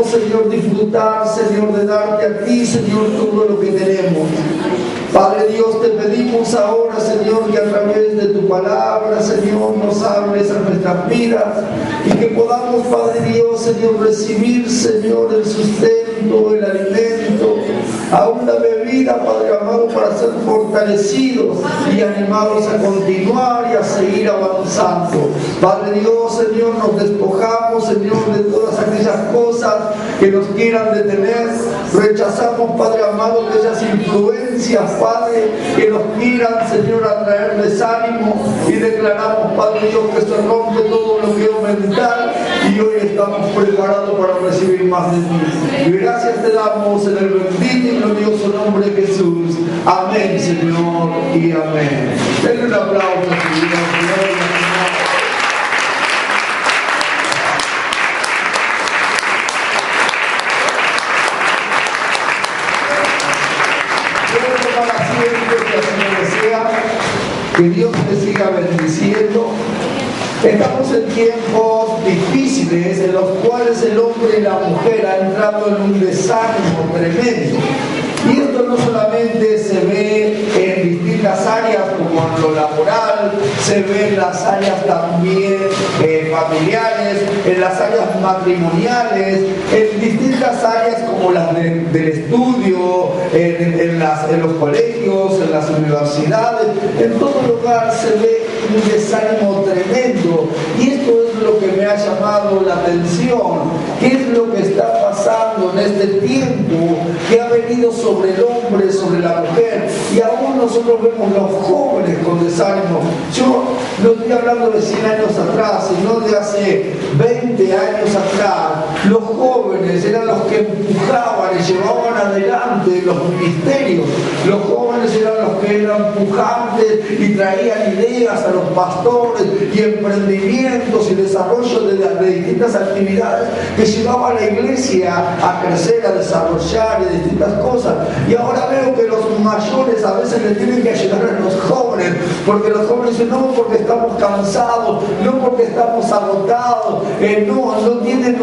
podemos, Señor, disfrutar, Señor, de darte a ti, Señor, todo lo que tenemos. Padre Dios, te pedimos ahora, Señor, que a través de tu palabra, Señor, nos hables a nuestras vidas y que podamos, Padre Dios, Señor, recibir, Señor, el sustento, el alimento, aún la bebida, Padre amado, para ser fortalecidos y animados a continuar y a seguir avanzando. Padre Dios, Señor, nos despojamos, Señor, de todas aquellas cosas que nos quieran detener. Rechazamos, Padre amado, aquellas influencias, Padre, que nos quieran, Señor, a traer desánimo, y declaramos, Padre Dios, que se rompe todo lo que es mental y hoy estamos preparados para recibir más de ti. Y gracias te damos en el bendito y glorioso nombre de Jesús. Amén, Señor, y amén. Denle un aplauso, Señor. Que Dios te siga bendiciendo. Estamos en tiempos difíciles en los cuales el hombre y la mujer han entrado en un desánimo tremendo. Y esto no solamente se ve en distintas áreas como en lo laboral, se ve en las áreas también familiares, en las áreas matrimoniales, en distintas áreas como las del estudio, en los colegios, en las universidades. En todo lugar se ve un desánimo tremendo. Y esto es lo que me ha llamado la atención. ¿Qué es lo que está pasando en este tiempo que ha venido sobre el hombre, sobre la mujer? Y aún nosotros vemos los jóvenes con desánimo. Yo no estoy hablando de 100 años atrás, sino de hace 20 años atrás. Los jóvenes eran los que empujaban y llevaban adelante los ministerios. Los jóvenes eran los que eran pujantes y traían ideas a los pastores y emprendimientos y desarrollo de distintas actividades que llevaban a la iglesia a crecer, a desarrollar y distintas cosas. Y ahora veo que los mayores a veces le tienen que ayudar a los jóvenes, porque los jóvenes dicen, no porque estamos cansados, no porque estamos agotados, no tienen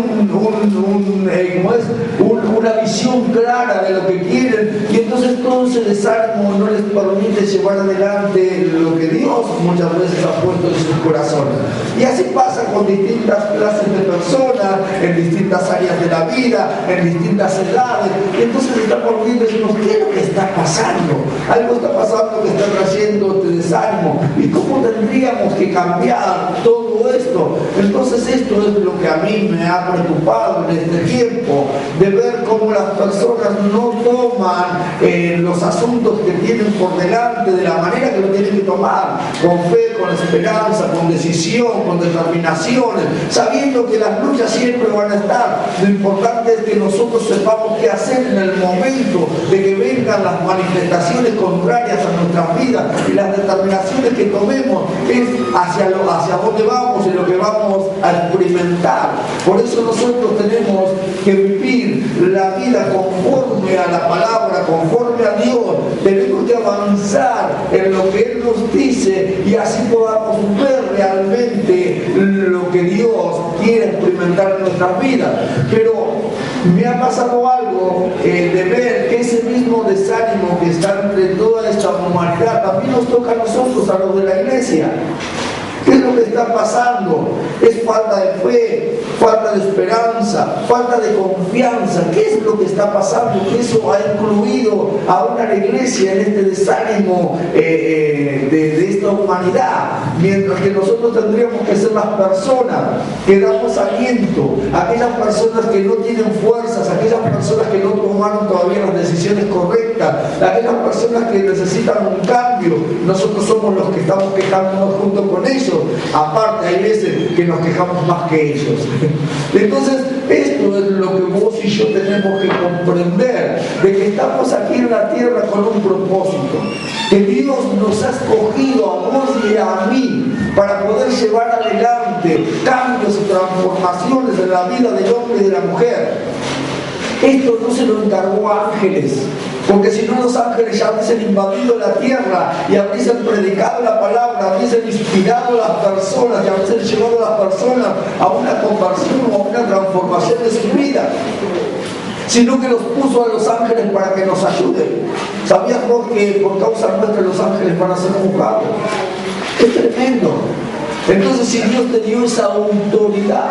una visión clara de lo que quieren, y entonces todo ese desánimo no les permite llevar adelante lo que Dios muchas veces ha puesto en sus corazones. Y así pasa con distintas clases de personas, en distintas áreas de la vida, en distintas edades. Y entonces estamos viendo y decimos, ¿qué es lo que está pasando? Algo está pasando que está trayendo este desánimo. ¿Y cómo tendríamos que cambiar todo esto? Entonces esto es lo que a mí me ha preocupado en este tiempo, de ver cómo las personas no toman los asuntos que tienen por delante de la manera que lo tienen que tomar, con fe, con esperanza, con decisión, con determinación, sabiendo que las luchas siempre van a estar. Lo importante es que nosotros sepamos qué hacer en el momento de que vengan las manifestaciones contrarias a nuestras vidas, y las determinaciones que tomemos es hacia dónde vamos y lo que vamos a experimentar. Por eso nosotros tenemos que vivir la vida conforme a la palabra, conforme a Dios. Tenemos que avanzar en lo que Él nos dice, y así podamos ver realmente lo que Dios quiere experimentar en nuestras vidas. Pero me ha pasado algo de ver que ese mismo desánimo que está entre toda esta humanidad también nos toca a nosotros, a los de la iglesia. ¿Qué es lo que está pasando? Es falta de fe, falta de esperanza, falta de confianza. ¿Qué es lo que está pasando? Que eso ha incluido aún a la iglesia en este desánimo de esta humanidad. Mientras que nosotros tendríamos que ser las personas que damos aliento, aquellas personas que no tienen fuerzas, aquellas personas que no tomaron todavía las decisiones correctas, aquellas personas que necesitan un cambio. Nosotros somos los que estamos quejándonos junto con ellos. Aparte, hay veces que nos quejamos más que ellos. Entonces, esto es lo que vos y yo tenemos que comprender, de que estamos aquí en la tierra con un propósito, que Dios nos ha escogido a vos y a mí para poder llevar adelante cambios y transformaciones en la vida del hombre y de la mujer. Esto no se lo encargó a ángeles, Porque si no, los ángeles ya hubiesen invadido la tierra y hubiesen predicado la palabra, hubiesen inspirado a las personas, y hubiesen llevado a las personas a una conversión o a una transformación de su vida. Sino que los puso a los ángeles para que nos ayuden. ¿Sabías vos que por causa nuestra los ángeles van a ser juzgados? ¡Es tremendo! Entonces, si Dios te dio esa autoridad,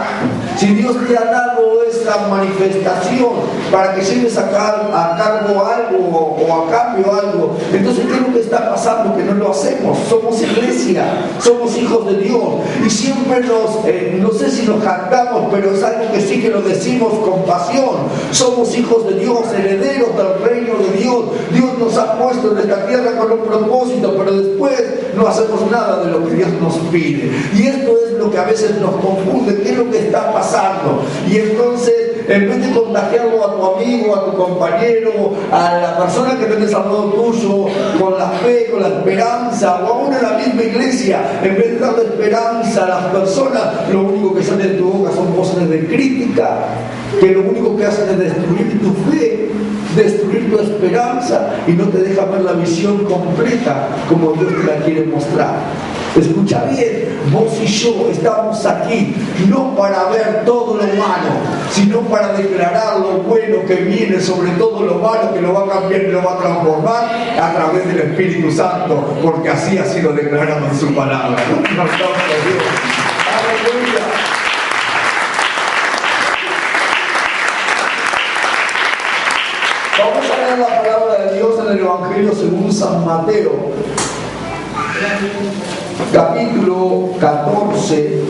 si Dios te ha dado esa manifestación para que lleves a cargo algo o a cambio algo, entonces, ¿qué es lo que está pasando? Que no lo hacemos. Somos iglesia, somos hijos de Dios y siempre no sé si nos jactamos, pero es algo que sí que lo decimos con pasión. Somos hijos de Dios, herederos del reino de Dios. Dios nos ha puesto en esta tierra con un propósito, pero después no hacemos nada de lo que Dios nos pide. Y esto es lo que a veces nos confunde, qué es lo que está pasando. Y entonces, en vez de contagiarlo a tu amigo, a tu compañero, a la persona que tienes al lado tuyo, con la fe, con la esperanza, o aún en la misma iglesia, en vez de darle esperanza a las personas, lo único que sale de tu boca son voces de crítica, que lo único que hacen es destruir tu fe, destruir tu esperanza y no te deja ver la visión completa como Dios te la quiere mostrar. Escucha bien, vos y yo estamos aquí no para ver todo lo malo, sino para declarar lo bueno que viene sobre todo lo malo, que lo va a cambiar y lo va a transformar a través del Espíritu Santo, porque así ha sido declarado en su palabra. Aleluya. Vamos a leer la palabra de Dios en el Evangelio según San Mateo, capítulo 14,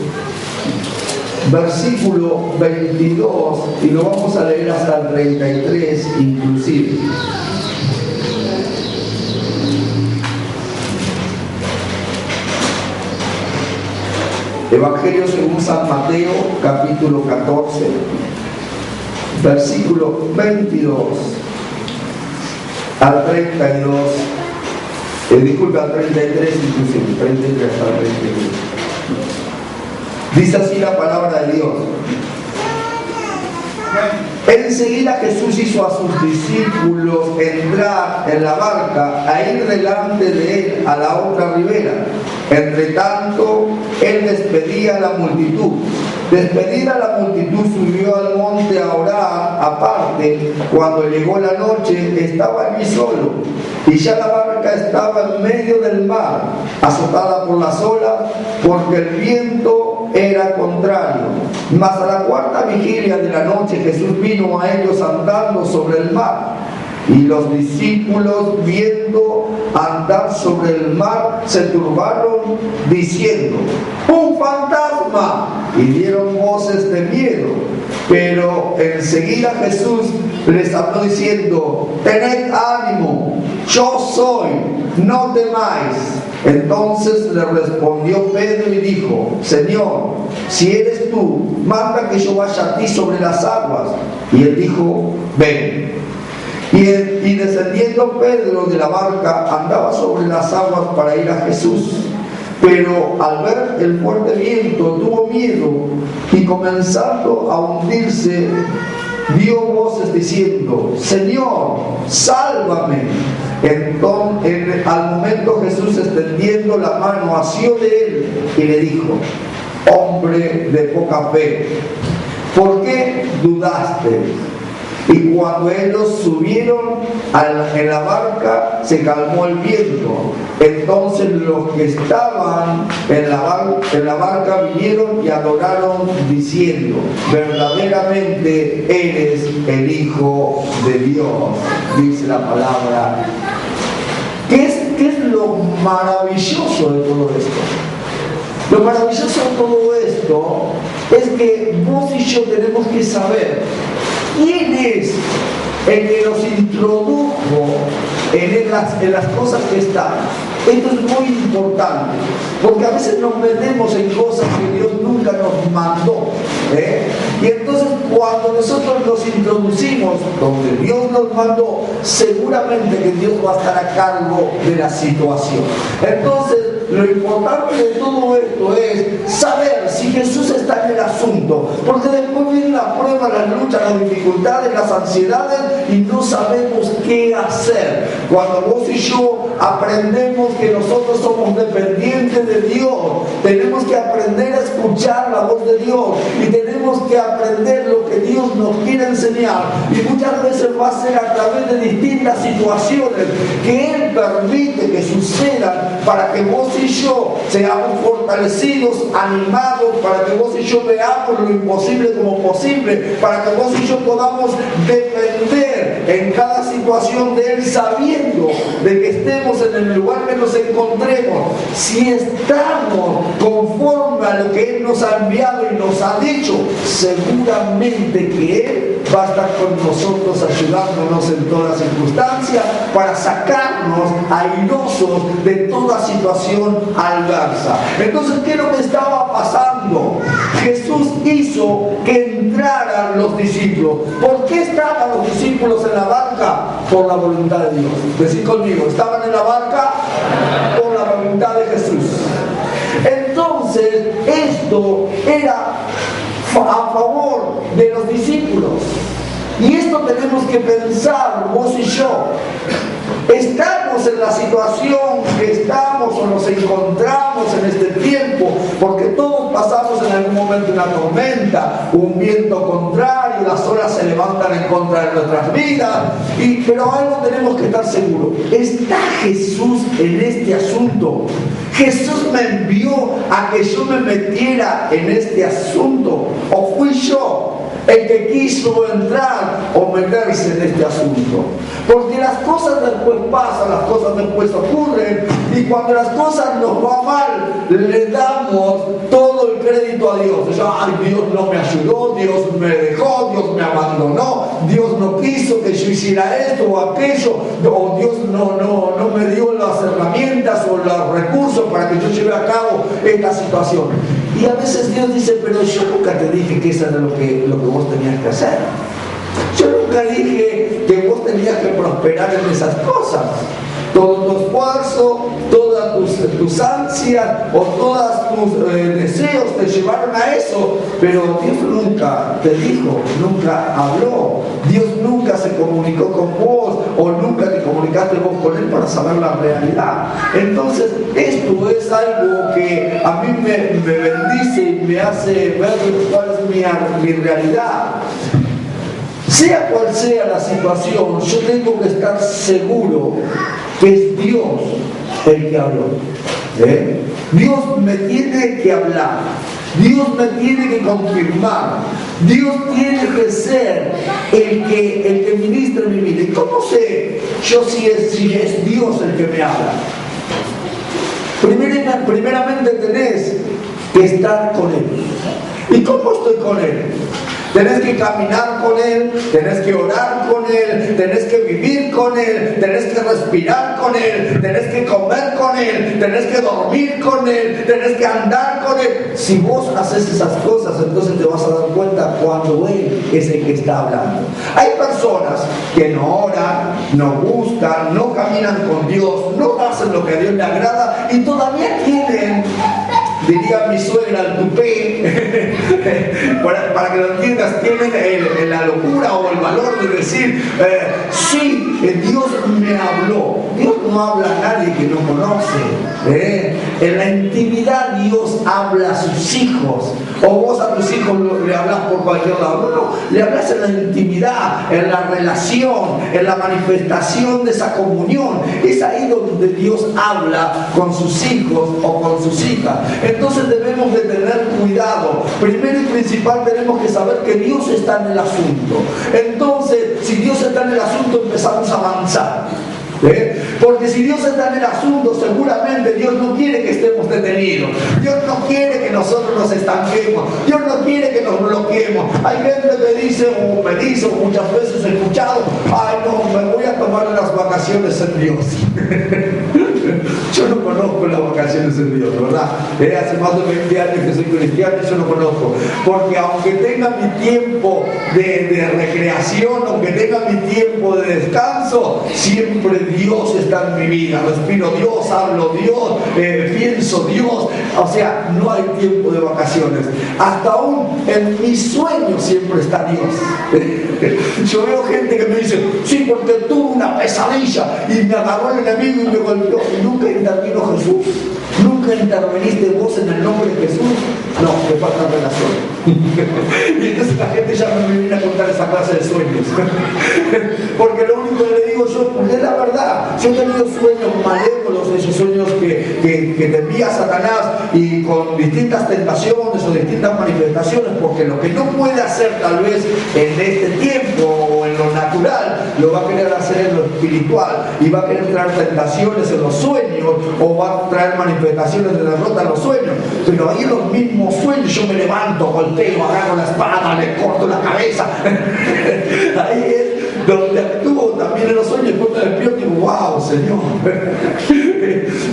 versículo 22, y lo vamos a leer hasta el 33 inclusive. Evangelio según San Mateo, capítulo 14, versículo 22 al 32. Disculpe, al 33 inclusive, 33 hasta el 32. Dice así la palabra de Dios. Enseguida Jesús hizo a sus discípulos entrar en la barca a ir delante de él a la otra ribera. Entre tanto, él despedía a la multitud. Despedida la multitud, subió al monte a orar aparte. Cuando llegó la noche, estaba allí solo, y ya la barca estaba en medio del mar, azotada por las olas, porque el viento era contrario. Mas a la cuarta vigilia de la noche, Jesús vino a ellos andando sobre el mar. Y los discípulos, viendo andar sobre el mar, se turbaron, diciendo: ¡un fantasma! Y dieron voces de miedo. Pero enseguida Jesús les habló diciendo: tened ánimo, yo soy, no temáis. Entonces le respondió Pedro y dijo: Señor, si eres tú, manda que yo vaya a ti sobre las aguas. Y él dijo: ven. Y descendiendo Pedro de la barca, andaba sobre las aguas para ir a Jesús. Pero al ver el fuerte viento tuvo miedo, y comenzando a hundirse, dio voces diciendo: Señor, sálvame. Entonces, al momento Jesús, extendiendo la mano, asió de él y le dijo: hombre de poca fe, ¿por qué dudaste? Y cuando ellos subieron en la barca, se calmó el viento. Entonces los que estaban en la barca vinieron y adoraron, diciendo: verdaderamente eres el Hijo de Dios. Dice la palabra. ¿Qué es lo maravilloso de todo esto? Lo maravilloso de todo esto es que vos y yo tenemos que saber quién es el que nos introdujo en las cosas que están. Esto es muy importante, porque a veces nos metemos en cosas que Dios nunca nos mandó, y entonces cuando nosotros nos introducimos donde Dios nos mandó, seguramente que Dios va a estar a cargo de la situación. Entonces, lo importante de todo esto es saber si Jesús está en el asunto, porque después viene la las pruebas, las luchas, las dificultades, las ansiedades y no sabemos qué hacer. Cuando vos y yo aprendemos que nosotros somos dependientes de Dios, tenemos que aprender a escuchar la voz de Dios y tenemos que aprender lo que Dios nos quiere enseñar, y muchas veces va a ser a través de distintas situaciones que Él permite que sucedan para que vos y yo seamos fortalecidos, animados, para que vos y yo veamos lo imposible como posible, para que vos y yo podamos depender en cada situación de Él, sabiendo de que estemos en el lugar que nos encontremos, si estamos conforme a lo que Él nos ha enviado y nos ha dicho, seguramente que Él va a estar con nosotros ayudándonos en todas circunstancias para sacarnos airosos de toda situación adversa. Entonces, ¿qué es lo que estaba pasando? Jesús hizo que entraran los discípulos. ¿Por qué estaban los discípulos en la barca? Por la voluntad de Dios. Decid conmigo, estaban en la barca por la voluntad de Jesús. Entonces, esto era a favor de los discípulos. Y esto tenemos que pensar vos y yo. Estamos en la situación que estamos o nos encontramos en este tiempo, porque todos pasamos en algún momento una tormenta, un viento contrario, las olas se levantan en contra de nuestras vidas, pero algo tenemos que estar seguros. ¿Está Jesús en este asunto? ¿Jesús me envió a que yo me metiera en este asunto? ¿O fui yo el que quiso entrar o meterse en este asunto? Porque las cosas después pasan, las cosas después ocurren, y cuando las cosas nos va mal, le damos todo el crédito a Dios. Ay, Dios no me ayudó, Dios me dejó, Dios me abandonó, Dios no quiso que yo hiciera esto o aquello, o Dios no me dio las herramientas o los recursos para que yo lleve a cabo esta situación. Y a veces Dios dice, pero yo nunca te dije que eso era lo que vos tenías que hacer. Yo nunca dije que vos tenías que prosperar en esas cosas. Todo tu esfuerzo, todas tus ansias o todos tus deseos te llevaron a eso, pero Dios nunca te dijo, nunca habló, Dios nunca se comunicó con vos o nunca te comunicaste vos con Él para saber la realidad. Entonces, esto es algo que a mí me bendice y me hace ver cuál es mi realidad. Sea cual sea la situación, yo tengo que estar seguro que es Dios el que habló. Dios me tiene que hablar, Dios me tiene que confirmar, Dios tiene que ser el que ministre mi vida. ¿Y cómo sé yo si es Dios el que me habla? Primeramente tenés que estar con Él. ¿Y cómo estoy con Él? Tenés que caminar con Él, tenés que orar con Él, tenés que vivir con Él, tenés que respirar con Él, tenés que comer con Él, tenés que dormir con Él, tenés que andar con Él. Si vos haces esas cosas, entonces te vas a dar cuenta cuando Él es el que está hablando. Hay personas que no oran, no buscan, no caminan con Dios, no hacen lo que a Dios le agrada y todavía tienen, diría mi suegra, el tupé, para que lo entiendas, tienen la locura o el valor de decir, sí, Dios me habló. Dios no habla a nadie que no conoce. En la intimidad Dios habla a sus hijos. O vos a tus hijos le hablas por cualquier lado. No, le hablas en la intimidad, en la relación, en la manifestación de esa comunión. Es ahí donde Dios habla con sus hijos o con sus hijas. Entonces debemos de tener cuidado. Primero y principal tenemos que saber que Dios está en el asunto. Entonces, si Dios está en el asunto, empezamos a avanzar. Porque si Dios está en el asunto, seguramente Dios no quiere que estemos detenidos. Dios no quiere que nosotros nos estanquemos. Dios no quiere que nos bloqueemos. Hay gente que dice, o me dice, o muchas veces he escuchado, ay no, me voy a tomar unas vacaciones en Dios. Yo no conozco las vacaciones en Dios, ¿verdad? Hace más de 20 años que soy cristiano y yo no conozco. Porque aunque tenga mi tiempo de recreación, aunque tenga mi tiempo de descanso, siempre Dios está en mi vida. Respiro Dios, hablo Dios, pienso Dios. O sea, no hay tiempo de vacaciones. Hasta aún en mis sueños siempre está Dios. Yo veo gente que me dice, sí, porque tuve una pesadilla y me agarró el enemigo y me golpeó. Y nunca intervino Jesús. Nunca interveniste vos en el nombre de Jesús. No, me falta relación. Y entonces la gente ya no me viene a contar esa clase de sueños. Porque lo único que le digo yo es la verdad. Yo he tenido sueños malévolos, esos sueños que te envía Satanás y con distintas tentaciones o distintas manifestaciones, porque lo que no puede hacer tal vez en este tiempo o en lo natural, lo va a querer hacer en lo espiritual y va a querer traer tentaciones en los sueños o va a traer manifestaciones de derrota en los sueños. Pero ahí en los mismos sueños yo me levanto, golpeo, agarro la espada, le corto la cabeza. Ahí es donde actúo también en los sueños. Después me despierto y digo, wow, Señor,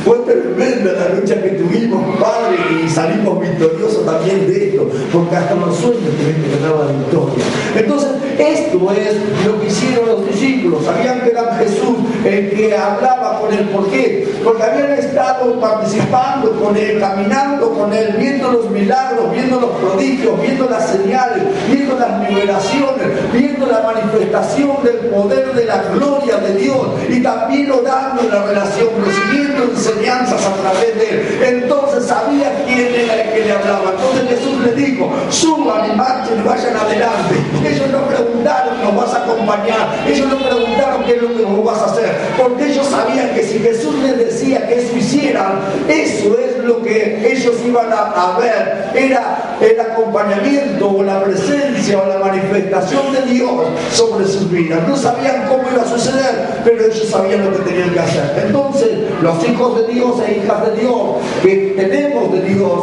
fue tremenda la lucha que tuvimos, Padre, y salimos victoriosos también de esto, porque hasta los sueños tienen que tener la victoria. Entonces, esto es lo que hicieron los discípulos. Sabían que era Jesús el que hablaba con él. ¿Por qué? Porque habían estado participando con él, caminando con él, viendo los milagros, viendo los prodigios, viendo las señales, viendo las liberaciones, viendo la manifestación del poder de la gloria de Dios, y también orando en la relación, recibiendo enseñanzas a través de él. Entonces sabía quién era el que le hablaba. Entonces Jesús le dijo, suban y marchen y vayan adelante. Ellos no preguntaron, ¿nos vas a acompañar? Ellos no preguntaron qué es lo que vos vas a hacer, porque ellos sabían que si Jesús les decía que eso hicieran, eso es lo que ellos iban a ver. Era el acompañamiento o la presencia o la manifestación de Dios sobre sus vidas. No sabían cómo iba a suceder, pero ellos sabían lo que tenían que hacer. Entonces, los hijos de Dios e hijas de Dios, que tenemos de Dios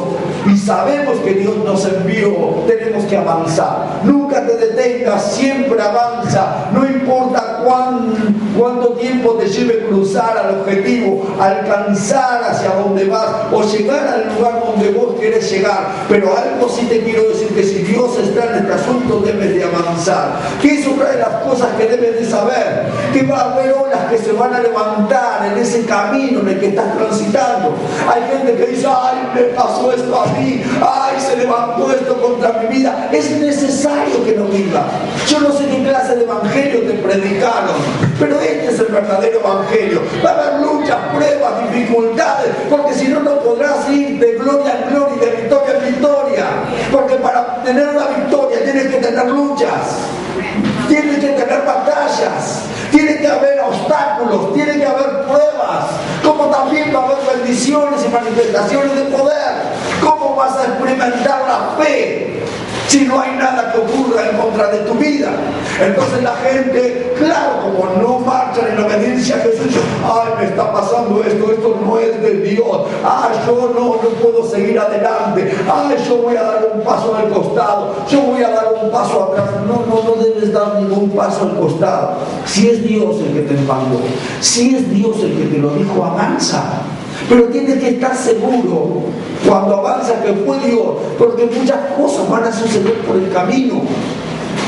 y sabemos que Dios nos envió, tenemos que avanzar. Nunca te detengas, siempre avanza. No importa cuánto tiempo te lleve cruzar al objetivo, alcanzar hacia donde vas o llegar al lugar donde vos querés llegar. Pero algo sí te quiero decir, que si Dios está en este asunto, debes de avanzar. Que es otra de las cosas que debes de saber, que va a haber olas que se van a levantar en ese camino en el que estás transitando. Hay gente que dice, ay, me pasó esto a mí, ay, se levantó esto contra mi vida. Es necesario que no viva. Yo no sé qué clase de evangelio te predicaron, pero este es el verdadero evangelio. Va a haber luchas, pruebas, dificultades, porque si no, no podrás ir de gloria en gloria y de victoria en victoria. Porque para tener una victoria tienes que tener luchas, tienes que tener batallas, tiene que haber obstáculos, tiene que haber pruebas, como también va a haber bendiciones y manifestaciones de poder. ¿Cómo vas a experimentar la fe si no hay nada que ocurra en contra de tu vida? Entonces la gente, claro, como no marchan en obediencia a Jesús, ay, me está pasando esto no es de Dios, ay, yo no puedo seguir adelante, ay, yo voy a dar un paso al costado, yo voy a dar un paso atrás. No debes dar ningún paso al costado. Si es Dios el que te empangó, si es Dios el que te lo dijo, avanza. Pero tienes que estar seguro cuando avanza que fue Dios, porque muchas cosas van a suceder por el camino.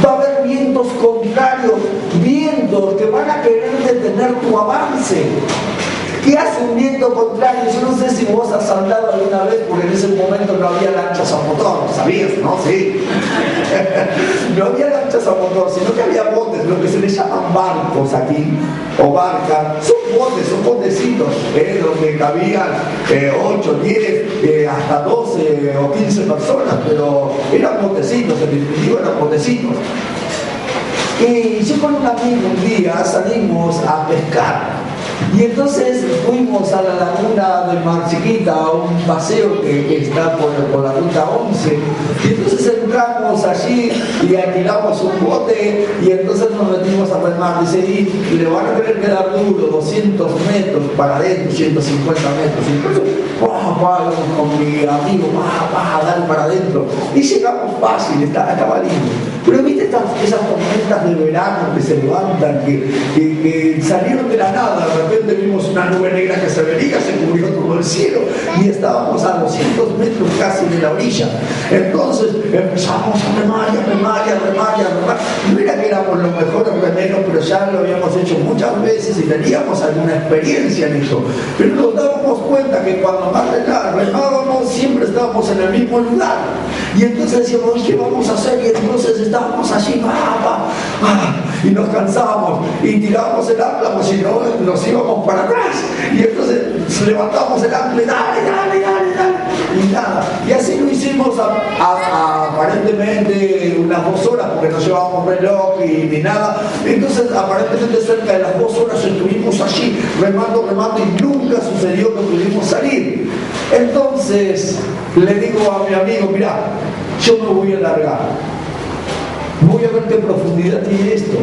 Va a haber vientos contrarios, vientos que van a querer detener tu avance. ¿Qué hace un viento contrario? Yo no sé si vos has andado alguna vez, porque en ese momento no había lanchas a motor, ¿sabías? ¿No? Sí. No había lanchas a motor, sino que había botes, lo que se les llaman barcos aquí, o barcas. Son botes, son botecitos, donde cabían 8, 10, hasta 12 o 15 personas, pero eran botecitos, en definitiva eran botecitos. Y yo con un amigo un día salimos a pescar. Y entonces fuimos a la laguna del Mar Chiquita, a un paseo que está por la ruta 11. Y entonces entramos allí y alquilamos un bote y entonces nos metimos a remar. Dice, y le van a tener que dar duro 200 metros para adentro, 150 metros. Y entonces, wow, íbamos con mi amigo, a dar para adentro. Y llegamos fácil, estaba lindo. Pero viste esas tormentas de verano que se levantan, que salieron de la nada, de repente vimos una nube negra que se venía, se cubrió todo el cielo y estábamos a 200 metros casi de la orilla. Entonces empezamos a remar. No era que éramos los mejores remeros, pero ya lo habíamos hecho muchas veces y teníamos alguna experiencia en eso. Pero nos dábamos cuenta que cuando más remábamos siempre estábamos en el mismo lugar. Y entonces decíamos, ¿qué vamos a hacer? Y entonces estábamos allí, y nos cansábamos y tirábamos el ancla, pues si no nos íbamos para atrás. Y entonces levantamos el ancla y dale, y nada. Y así lo hicimos aparentemente unas 2 horas, porque no llevábamos reloj ni nada. Entonces aparentemente cerca de las 2 horas estuvimos allí remando y nunca sucedió que pudimos salir. Entonces le digo a mi amigo, mirá, yo me voy a largar, voy a ver qué profundidad tiene esto,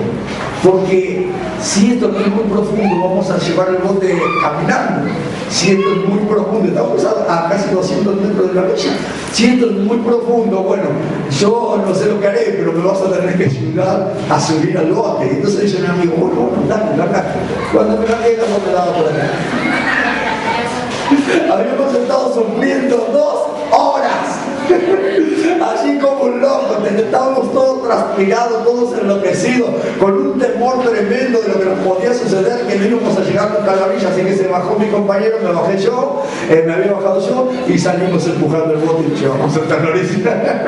porque si esto no es muy profundo vamos a llevar el bote caminando. Si esto es muy profundo, estamos a casi 200 metros de la orilla, si esto es muy profundo, bueno, yo no sé lo que haré, pero me vas a tener que ayudar a subir al bote. Entonces dice mi amigo, bueno, dale, larga. Cuando me largué, no me daba por acá. Habíamos estado sufriendo 2 horas. Allí como un loco, estábamos todos transpirados, todos enloquecidos, con un temor tremendo de lo que nos podía suceder, que no íbamos a llegar nunca a la orilla. Así que se bajó mi compañero, me bajé yo, me había bajado yo y salimos empujando el bote y llevamos hasta la orilla.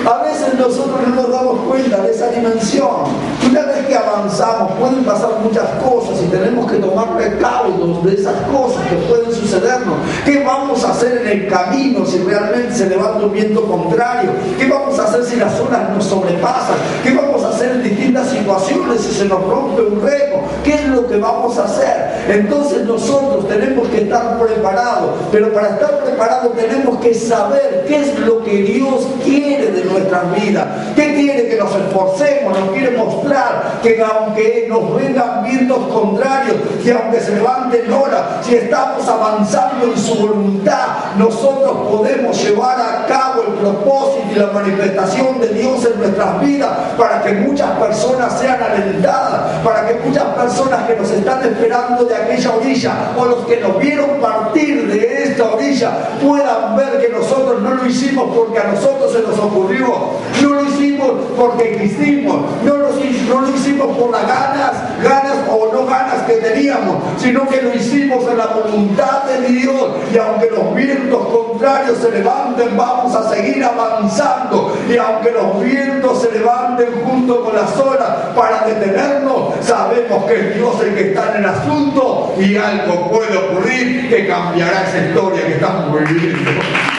A veces nosotros no nos damos cuenta de esa dimensión. Una vez que avanzamos pueden pasar muchas cosas y tenemos que tomar recaudos de esas cosas que pueden sucedernos. ¿Qué vamos a hacer en el camino si realmente se levanta un viento contrario? ¿Qué vamos a hacer si las olas nos sobrepasan? ¿Qué vamos a hacer en distintas situaciones si se nos rompe un remo? ¿Qué es lo que vamos a hacer? Entonces nosotros tenemos que estar preparados, pero para estar preparados tenemos que saber qué es lo que Dios quiere de nuestras vidas. ¿Qué quiere? Que nos esforcemos, nos quiere mostrar que aunque nos vengan vientos contrarios, que aunque se levanten olas, si estamos avanzando en su voluntad, nosotros podemos llevar a cabo el propósito y la manifestación de Dios en nuestras vidas, para que muchas personas sean alentadas, para que muchas personas que nos están esperando de aquella orilla, o los que nos vieron partir de esta orilla, puedan ver que nosotros no lo hicimos porque a nosotros se nos ocurrió, no lo hicimos porque quisimos, no lo hicimos por las ganas o no ganas que teníamos, sino que lo hicimos en la voluntad de Dios. Y aunque los vientos contrarios se levanten, vamos a seguir avanzando. Y aunque los vientos se levanten junto con las olas para detenernos, sabemos que es Dios el que está en el asunto y algo puede ocurrir que cambiará esa historia que estamos viviendo.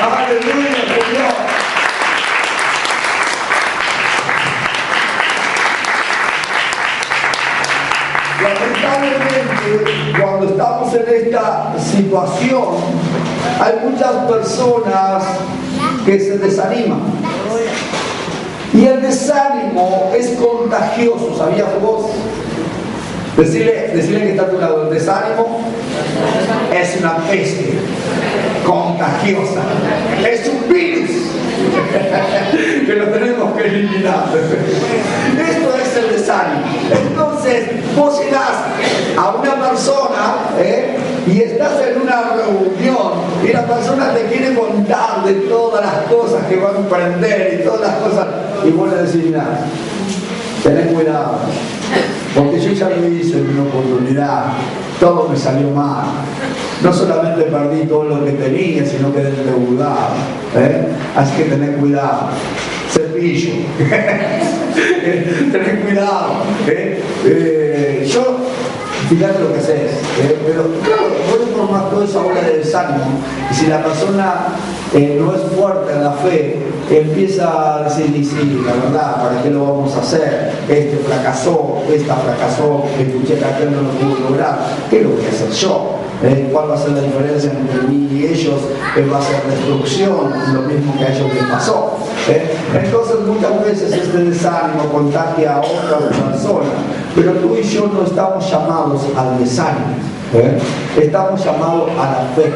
¡Aleluya, Señor! Lamentablemente, cuando estamos en esta situación, hay muchas personas que se desaniman. Y el desánimo es contagioso, ¿sabías vos? Decirle que está a tu lado, el desánimo es una peste contagiosa, es un virus que lo tenemos que eliminar. Esto es el desánimo. Entonces, vos llegás a una persona y estás en una reunión y la persona te quiere contar de todas las cosas que va a emprender y todas las cosas, y vos le decís, mira, tenés cuidado, porque yo ya lo hice en una oportunidad, todo me salió mal. No solamente perdí todo lo que tenía, sino que endeudado. Así que tenés cuidado. Cepillo. Tenés cuidado. Yo, fíjate lo que haces. Pero claro, vos formás toda esa ola de desánimo. Y si la persona no es fuerte en la fe, empieza a decir, y sí, la verdad, ¿para qué lo vamos a hacer? Este fracasó, esta fracasó, escuché que aquel no lo pudo lograr. ¿Qué lo voy a hacer yo? ¿Cuál va a ser la diferencia entre mí y ellos? Va a ser destrucción, lo mismo que a ellos les pasó. Entonces muchas veces este desánimo contagia a otras personas, pero tú y yo no estamos llamados al desánimo, estamos llamados a la fe.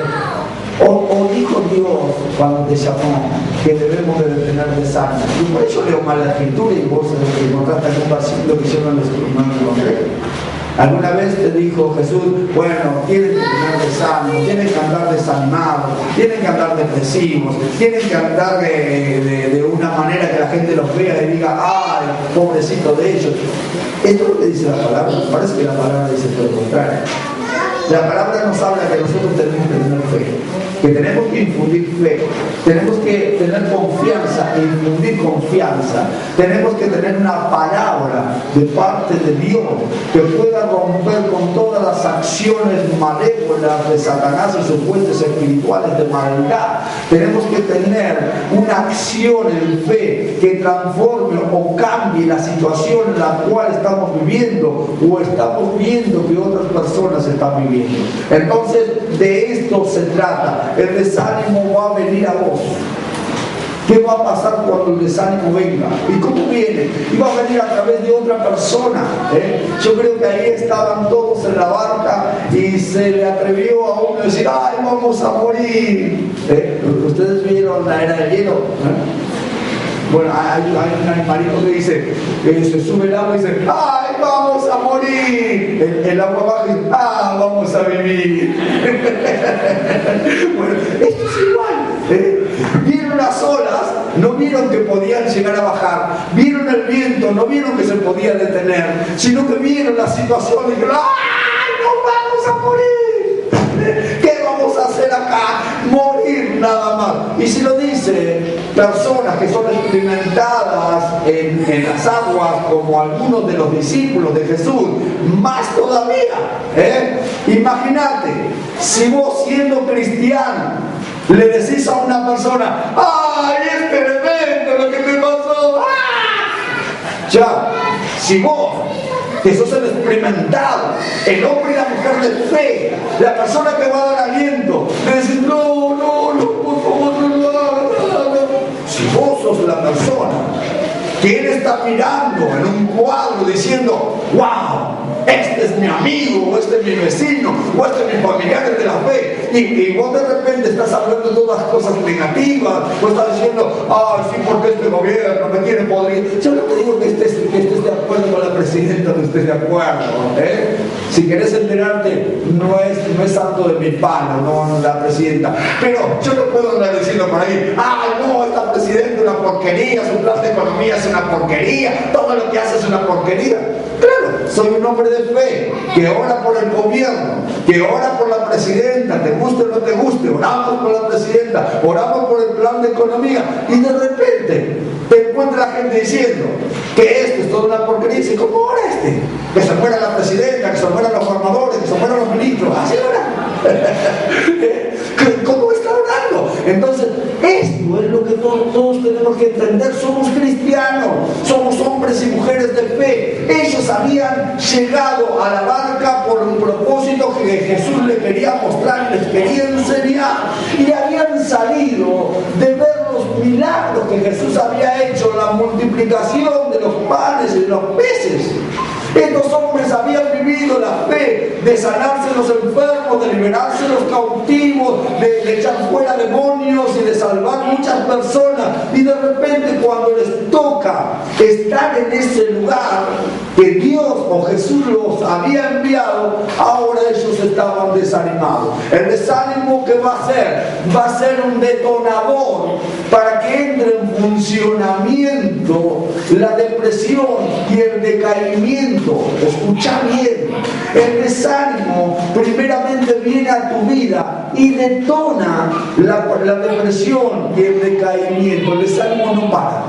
O dijo Dios cuando te llamó que debemos de tener desánimo. Y por eso leo mal la escritura y vos encontraste algún versículo que yo no lo encontré. Alguna vez te dijo Jesús, bueno, tienen que tener desánimo, tienen que andar desanimados, tienen que andar depresivos, tienen que andar de una manera que la gente los vea y diga, ay, pobrecito de ellos. Esto es lo que dice la palabra. Parece que la palabra dice todo lo contrario. La palabra nos habla que nosotros tenemos que tener fe, que tenemos que infundir fe, tenemos que tener confianza, infundir confianza, tenemos que tener una palabra de parte de Dios que pueda romper con todas las acciones malévolas de Satanás y sus huestes espirituales de maldad. Tenemos que tener una acción en fe que transforme o cambie la situación en la cual estamos viviendo o estamos viendo que otras personas están viviendo. Entonces, de esto se trata. El desánimo va a venir a vos. ¿Qué va a pasar cuando el desánimo venga? ¿Y cómo viene? Y va a venir a través de otra persona. Yo creo que ahí estaban todos en la barca y se le atrevió a uno a decir, ¡ay, vamos a morir! ¿Ustedes vieron la era del hielo? Bueno, hay un animalito que dice, se sube el agua y dice, ¡ay, vamos a morir! El agua baja y dice, ¡ah, vamos a vivir! Bueno, esto es igual. Vieron las olas, no vieron que podían llegar a bajar. Vieron el viento, no vieron que se podía detener, sino que vieron la situación y dijeron, ¡ay, nos vamos a morir! ¿Qué vamos a hacer acá? Morir nada más. Y si lo dice personas que son experimentadas en las aguas, como algunos de los discípulos de Jesús, más todavía. Imagínate, si vos siendo cristiano le decís a una persona, ¡ay, es tremendo lo que te pasó! ¡Ah! Ya, si vos que sos el experimentado, el hombre y la mujer de fe, la persona que va a dar aliento, le decís, no, por favor, no. Si vos sos la persona que él está mirando en un cuadro diciendo, wow, este es mi amigo, o este es mi vecino, o este es mi familiar de la fe, y vos de repente estás hablando de todas las cosas negativas, o estás diciendo, ay, sí, porque este gobierno me tiene podrido. Yo no te digo que estés de acuerdo con la presidenta, no estés de acuerdo, Si querés enterarte, no es santo de mi palo, no la presidenta, pero yo no puedo andar diciendo por ahí, ay, no, esta presidenta es una porquería, su plan de economía es una porquería, todo lo que hace es una porquería. Claro, soy un hombre de fe que ora por el gobierno, que ora por la presidenta, te guste o no te guste, oramos por la presidenta, oramos por el plan de economía, y de repente te encuentra la gente diciendo que esto es toda una porquería, y dice, ¿cómo ora este? Que se muera la presidenta, que se mueran los formadores, que se mueran los ministros, así ora. ¿Cómo está orando? Entonces, esto es lo que todos tenemos que entender. Somos cristianos, somos hombres y mujeres de fe. Ellos habían llegado a la barca por un propósito que Jesús le quería mostrar, les quería enseñar, y habían salido de ver los milagros que Jesús había hecho, la multiplicación de los panes y de los peces. Estos hombres habían vivido la fe de sanarse los enfermos, de liberarse los cautivos, de echar fuera demonios y de salvar muchas personas. Y de repente, cuando les toca estar en ese lugar que Dios o Jesús los había enviado, ahora ellos estaban desanimados. El desánimo, ¿qué va a hacer? Va a ser un detonador para que entre en funcionamiento la depresión y el decaimiento. Escucha bien, el desánimo primeramente viene a tu vida y detona la depresión y el decaimiento. El desánimo no para.